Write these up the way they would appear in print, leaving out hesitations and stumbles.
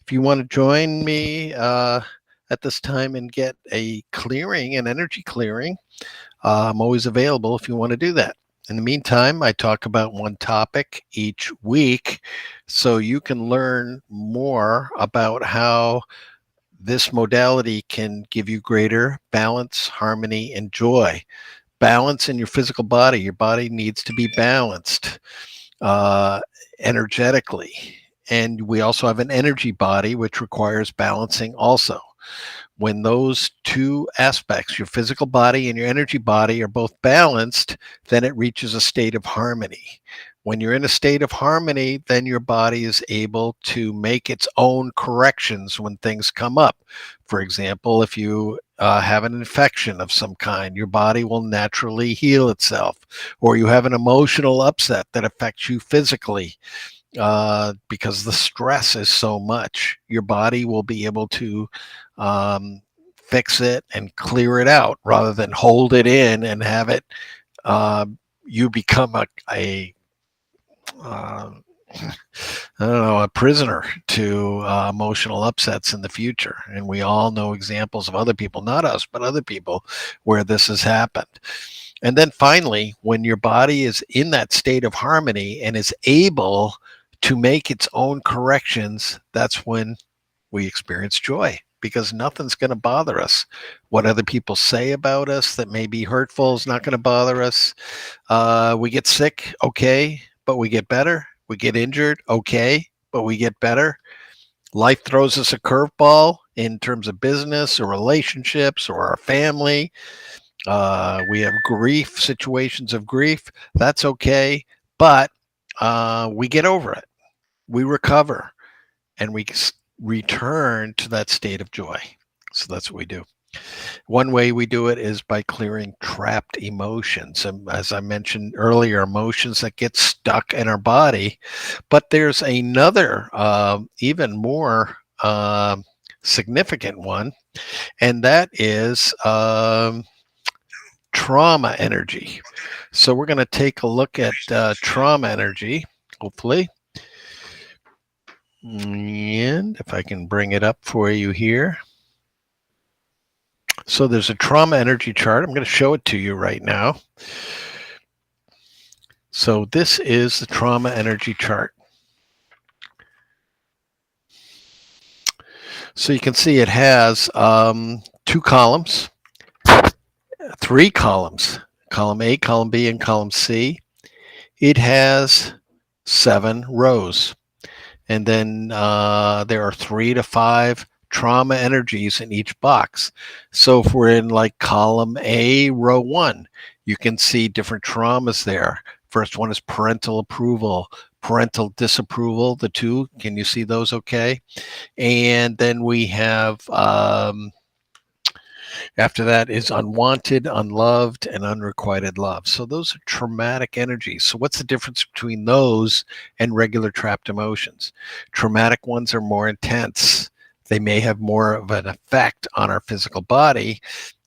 If you want to join me at this time and get a clearing, an energy clearing, I'm always available if you want to do that. In the meantime, I talk about one topic each week so you can learn more about how this modality can give you greater balance, harmony, and joy. Balance in your physical body. Your body needs to be balanced uh, energetically. And we also have an energy body, which requires balancing also. When those two aspects, your physical body and your energy body, are both balanced, then it reaches a state of harmony. When you're in a state of harmony, then your body is able to make its own corrections when things come up. For example, if you have an infection of some kind, your body will naturally heal itself. Or you have an emotional upset that affects you physically, because the stress is so much, your body will be able to um, fix it and clear it out rather than hold it in and have it. Uh, you become a uh, I don't know, a prisoner to emotional upsets in the future. And we all know examples of other people, not us, but other people, where this has happened. And then finally, when your body is in that state of harmony and is able to make its own corrections, that's when we experience joy, because nothing's going to bother us. What other people say about us that may be hurtful is not going to bother us. We get sick, okay, but we get better. We get injured, okay, but we get better. Life throws us a curveball in terms of business or relationships or our family. We have grief, situations of grief. That's okay, but we get over it. We recover and we return to that state of joy. So that's what we do. One way we do it is by clearing trapped emotions. And as I mentioned earlier, emotions that get stuck in our body. But there's another, even more significant one, and that is trauma energy. So we're going to take a look at trauma energy, hopefully. And if I can bring it up for you here. So there's a trauma energy chart. I'm going to show it to you right now. So this is the trauma energy chart. So you can see it has 2 columns, 3 columns, column A, column B, and column C. It has 7 rows. And then there are 3 to 5 trauma energies in each box. So if we're in like column A, row 1, you can see different traumas there. First one is parental approval, parental disapproval, the 2. Can you see those okay? And then we have, after that is unwanted, unloved, and unrequited love. So those are traumatic energies. So what's the difference between those and regular trapped emotions? Traumatic ones are more intense. They may have more of an effect on our physical body.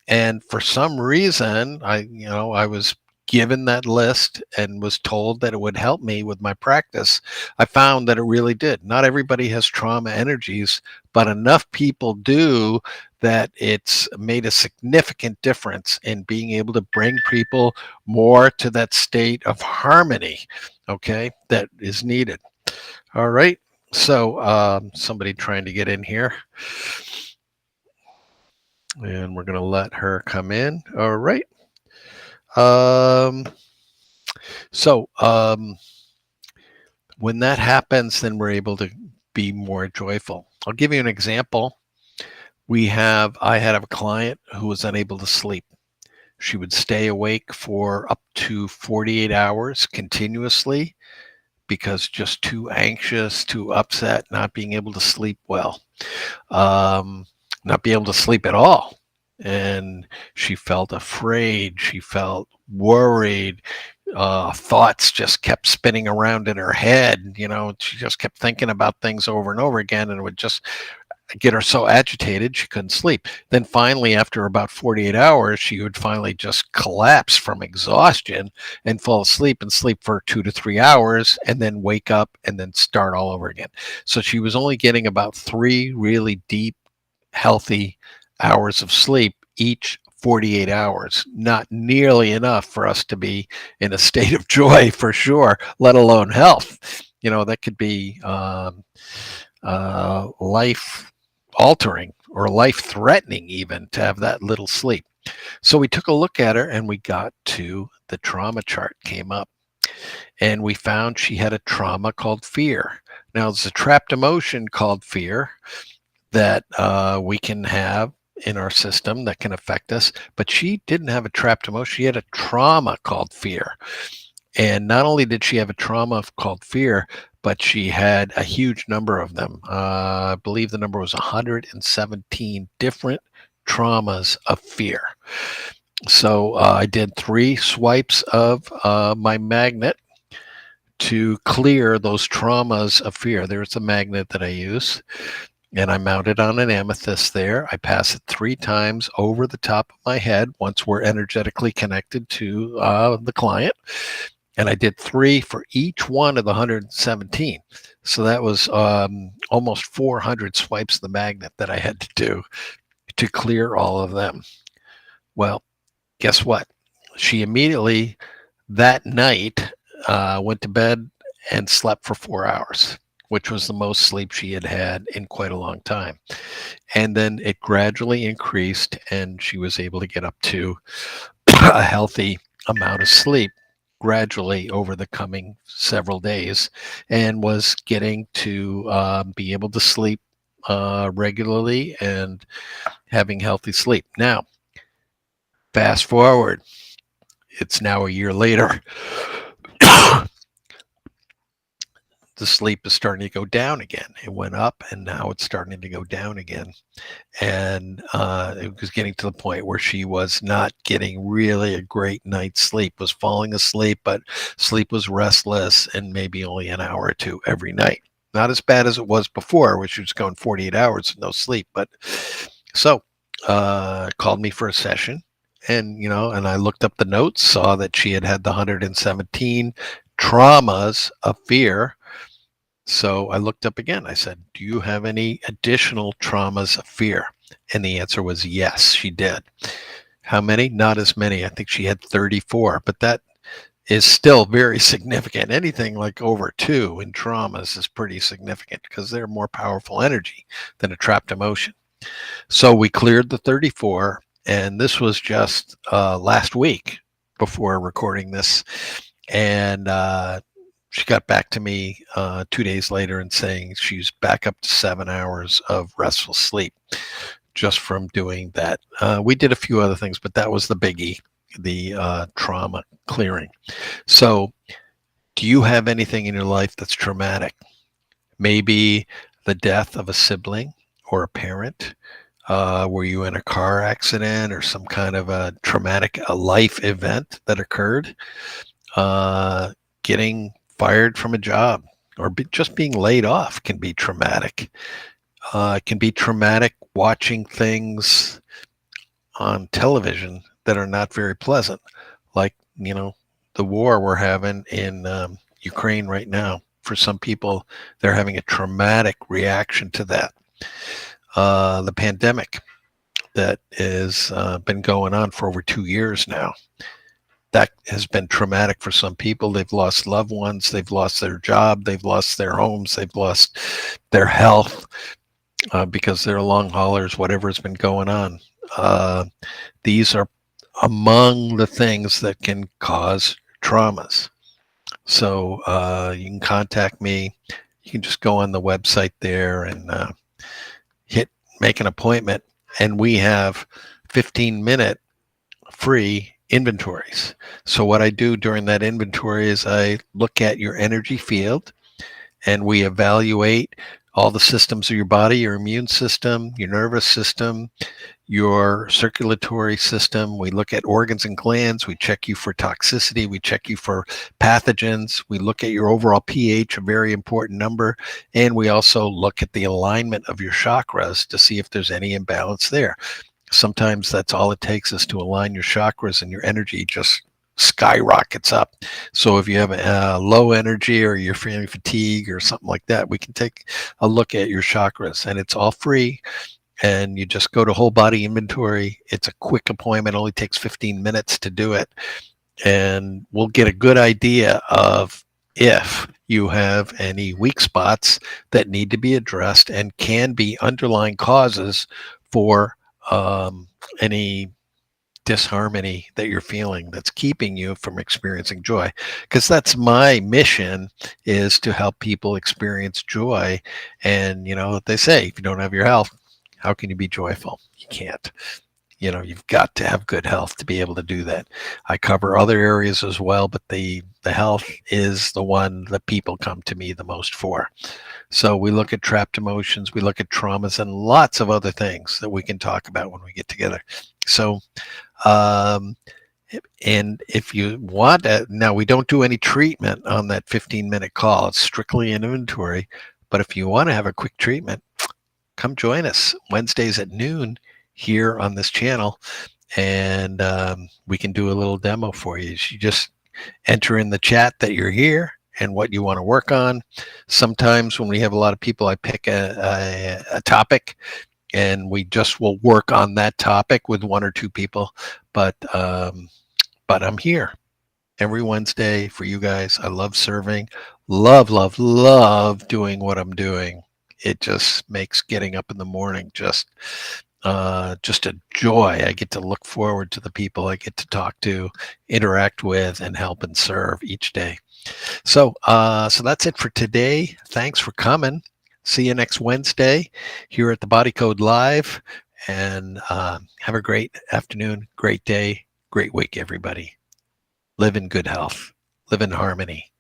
And for some reason, I was given that list and was told that it would help me with my practice. I found that it really did. Not everybody has trauma energies, but enough people do that it's made a significant difference in being able to bring people more to that state of harmony, okay, that is needed. All right. So somebody trying to get in here. And we're going to let her come in. All right. So when that happens, then we're able to be more joyful. I'll give you an example. I had a client who was unable to sleep. She would stay awake for up to 48 hours continuously because just too anxious, too upset, not being able to sleep well, not be able to sleep at all. And she felt afraid. She felt worried. Thoughts just kept spinning around in her head. She just kept thinking about things over and over again, and it would just get her so agitated she couldn't sleep. Then finally, after about 48 hours, she would finally just collapse from exhaustion and fall asleep and sleep for 2 to 3 hours and then wake up and then start all over again. So she was only getting about 3 really deep, healthy hours of sleep each 48 hours. Not nearly enough for us to be in a state of joy for sure, let alone health. That could be life altering or life threatening even to have that little sleep. So we took a look at her and we got to the trauma chart came up, and we found she had a trauma called fear. Now, there's a trapped emotion called fear that we can have in our system that can affect us, but she didn't have a trapped emotion. She had a trauma called fear. And not only did she have a trauma called fear, but she had a huge number of them. I believe the number was 117 different traumas of fear. So I did 3 swipes of my magnet to clear those traumas of fear. There's a magnet that I use, and I mount it on an amethyst there. I pass it 3 times over the top of my head once we're energetically connected to the client. And I did 3 for each one of the 117. So that was almost 400 swipes of the magnet that I had to do to clear all of them. Well, guess what? She immediately that night went to bed and slept for 4 hours, which was the most sleep she had had in quite a long time. And then it gradually increased, and she was able to get up to a healthy amount of sleep gradually over the coming several days, and was getting to be able to sleep regularly and having healthy sleep. Now, fast forward, it's now a year later. The sleep is starting to go down again. It went up and now it's starting to go down again. And it was getting to the point where she was not getting really a great night's sleep, was falling asleep, but sleep was restless and maybe only an hour or 2 every night. Not as bad as it was before, which was going 48 hours with no sleep. But so called me for a session, and I looked up the notes, saw that she had the 117 traumas of fear. So I looked up again. I said, do you have any additional traumas of fear? And the answer was yes, she did. How many? Not as many. I think she had 34, but that is still very significant. Anything like over 2 in traumas is pretty significant because they're more powerful energy than a trapped emotion. So we cleared the 34, and this was just last week before recording this. And she got back to me 2 days later and saying she's back up to 7 hours of restful sleep just from doing that. We did a few other things, but that was the biggie, the trauma clearing. So do you have anything in your life that's traumatic? Maybe the death of a sibling or a parent. Were you in a car accident or some kind of a traumatic life event that occurred? Getting fired from a job or just being laid off can be traumatic. It can be traumatic watching things on television that are not very pleasant, like, the war we're having in Ukraine right now. For some people, they're having a traumatic reaction to that. The pandemic that has been going on for over 2 years now. That has been traumatic for some people. They've lost loved ones. They've lost their job. They've lost their homes. They've lost their health because they're long haulers, whatever's been going on. These are among the things that can cause traumas. So you can contact me. You can just go on the website there and make an appointment. And we have 15-minute free inventories. So what I do during that inventory is I look at your energy field and we evaluate all the systems of your body, your immune system, your nervous system, your circulatory system. We look at organs and glands. We check you for toxicity. We check you for pathogens. We look at your overall pH, a very important number. And we also look at the alignment of your chakras to see if there's any imbalance there. Sometimes that's all it takes is to align your chakras and your energy just skyrockets up. So if you have a low energy or you're feeling fatigue or something like that, we can take a look at your chakras, and it's all free. And you just go to Whole Body Inventory. It's a quick appointment, only takes 15 minutes to do it. And we'll get a good idea of if you have any weak spots that need to be addressed and can be underlying causes for any disharmony that you're feeling that's keeping you from experiencing joy. Because that's my mission, is to help people experience joy. And you know what they say, if you don't have your health, how can you be joyful? You can't. You know, you've got to have good health to be able to do that. I cover other areas as well, but the health is the one that people come to me the most for. So we look at trapped emotions, we look at traumas, and lots of other things that we can talk about when we get together. So and if you want now we don't do any treatment on that 15-minute call. It's strictly an inventory. But if you want to have a quick treatment, come join us Wednesdays at noon here on this channel, and we can do a little demo for you. You just enter in the chat that you're here and what you want to work on. Sometimes when we have a lot of people, I pick a topic, and we just will work on that topic with one or two people. But I'm here every Wednesday for you guys. I love serving, love doing what I'm doing. It just makes getting up in the morning just a joy. I get to look forward to the people I get to talk to, interact with, and help and serve each day. So that's it for today. Thanks for coming. See you next Wednesday here at the Body Code Live, and have a great afternoon, great day, great week, everybody. Live in good health, live in harmony.